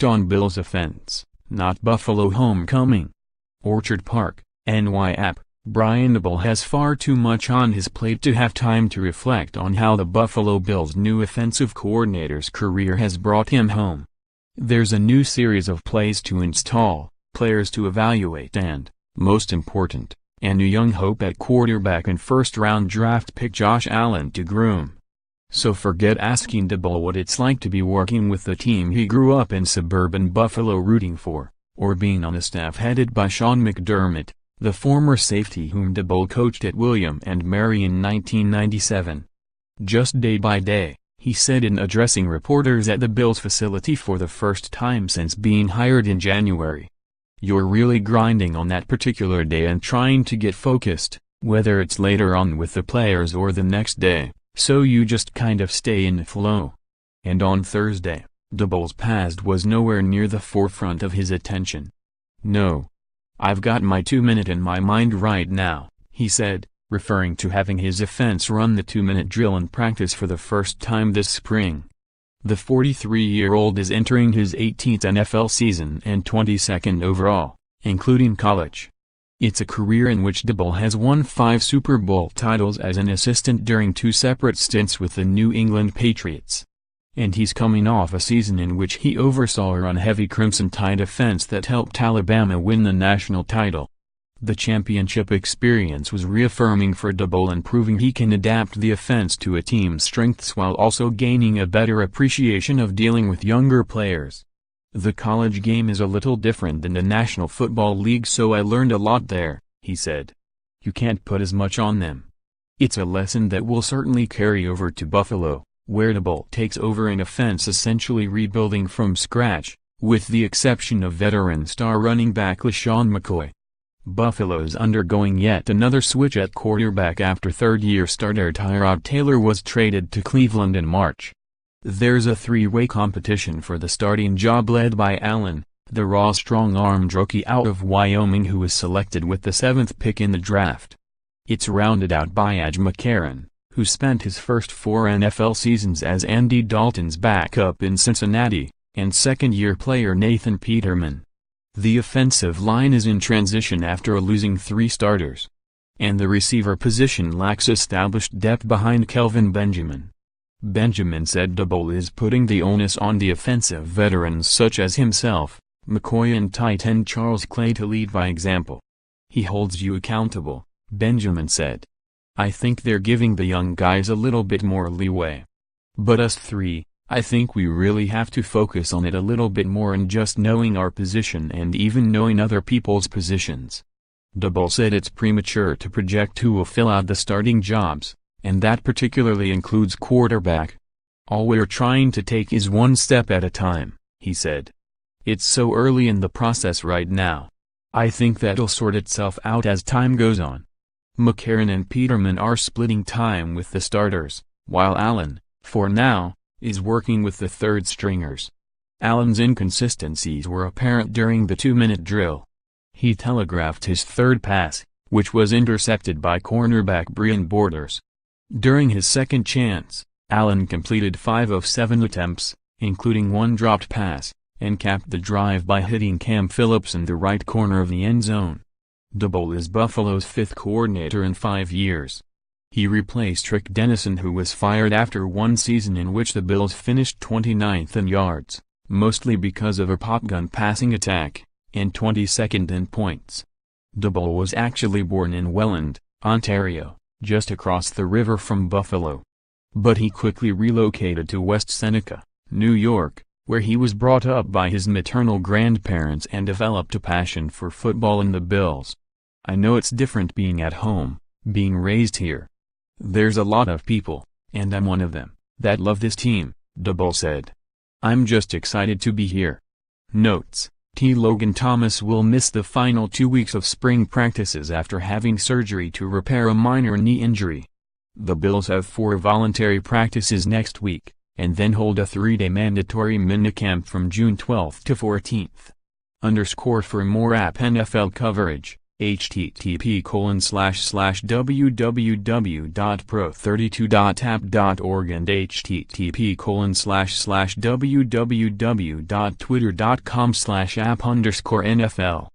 focused on Bill's offense, not Buffalo homecoming. Orchard Park, NY app. Brian Daboll has far too much on his plate to have time to reflect on how the Buffalo Bills' new offensive coordinator's career has brought him home. There's a new series of plays to install, players to evaluate and, most important, a new young hope at quarterback and first-round draft pick Josh Allen to groom. So forget asking Daboll what it's like to be working with the team he grew up in suburban Buffalo rooting for, or being on a staff headed by Sean McDermott, the former safety whom Daboll coached at William & Mary in 1997. Just day by day, he said in addressing reporters at the Bills facility for the first time since being hired in January. You're really grinding on that particular day and trying to get focused, whether it's later on with the players or the next day, so you just kind of stay in the flow. And on Thursday, Daboll's past was nowhere near the forefront of his attention. No. I've got my 2-minute in my mind right now, he said, referring to having his offense run the 2-minute drill in practice for the first time this spring. The 43-year-old is entering his 18th NFL season and 22nd overall, including college. It's a career in which Daboll has won 5 Super Bowl titles as an assistant during 2 separate stints with the New England Patriots. And he's coming off a season in which he oversaw a run-heavy Crimson Tide offense that helped Alabama win the national title. The championship experience was reaffirming for Daboll and proving he can adapt the offense to a team's strengths while also gaining a better appreciation of dealing with younger players. The college game is a little different than the National Football League, so I learned a lot there, he said. You can't put as much on them. It's a lesson that will certainly carry over to Buffalo, where Daboll takes over an offense essentially rebuilding from scratch, with the exception of veteran star running back LeSean McCoy. Buffalo's undergoing yet another switch at quarterback after third-year starter Tyrod Taylor was traded to Cleveland in March. There's a 3-way competition for the starting job led by Allen, the raw strong-armed rookie out of Wyoming who was selected with the 7th pick in the draft. It's rounded out by A.J. McCarron, who spent his first 4 NFL seasons as Andy Dalton's backup in Cincinnati, and second-year player Nathan Peterman. The offensive line is in transition after losing 3 starters. And the receiver position lacks established depth behind Kelvin Benjamin. Benjamin said Daboll is putting the onus on the offensive veterans such as himself, McCoy and tight end Charles Clay to lead by example. He holds you accountable, Benjamin said. I think they're giving the young guys a little bit more leeway. But us 3, I think we really have to focus on it a little bit more and just knowing our position and even knowing other people's positions. Daboll said it's premature to project who will fill out the starting jobs, and that particularly includes quarterback. All we're trying to take is one step at a time, he said. It's so early in the process right now. I think that'll sort itself out as time goes on. McCarron and Peterman are splitting time with the starters, while Allen, for now, is working with the third stringers. Allen's inconsistencies were apparent during the 2-minute drill. He telegraphed his third pass, which was intercepted by cornerback Brian Borders. During his second chance, Allen completed 5 of 7 attempts, including 1 dropped pass, and capped the drive by hitting Cam Phillips in the right corner of the end zone. Daboll is Buffalo's 5th coordinator in 5 years. He replaced Rick Dennison, who was fired after one season in which the Bills finished 29th in yards, mostly because of a popgun passing attack, and 22nd in points. Daboll was actually born in Welland, Ontario, just across the river from Buffalo. But he quickly relocated to West Seneca, New York, where he was brought up by his maternal grandparents and developed a passion for football and the Bills. I know it's different being at home, being raised here. There's a lot of people, and I'm one of them, that love this team, Daboll said. I'm just excited to be here. Notes: T. Logan Thomas will miss the final 2 weeks of spring practices after having surgery to repair a minor knee injury. The Bills have 4 voluntary practices next week, and then hold a 3-day mandatory minicamp from June 12 to 14. _For more app NFL coverage, http://www.pro32.app.org and http://www.twitter.com/app_NFL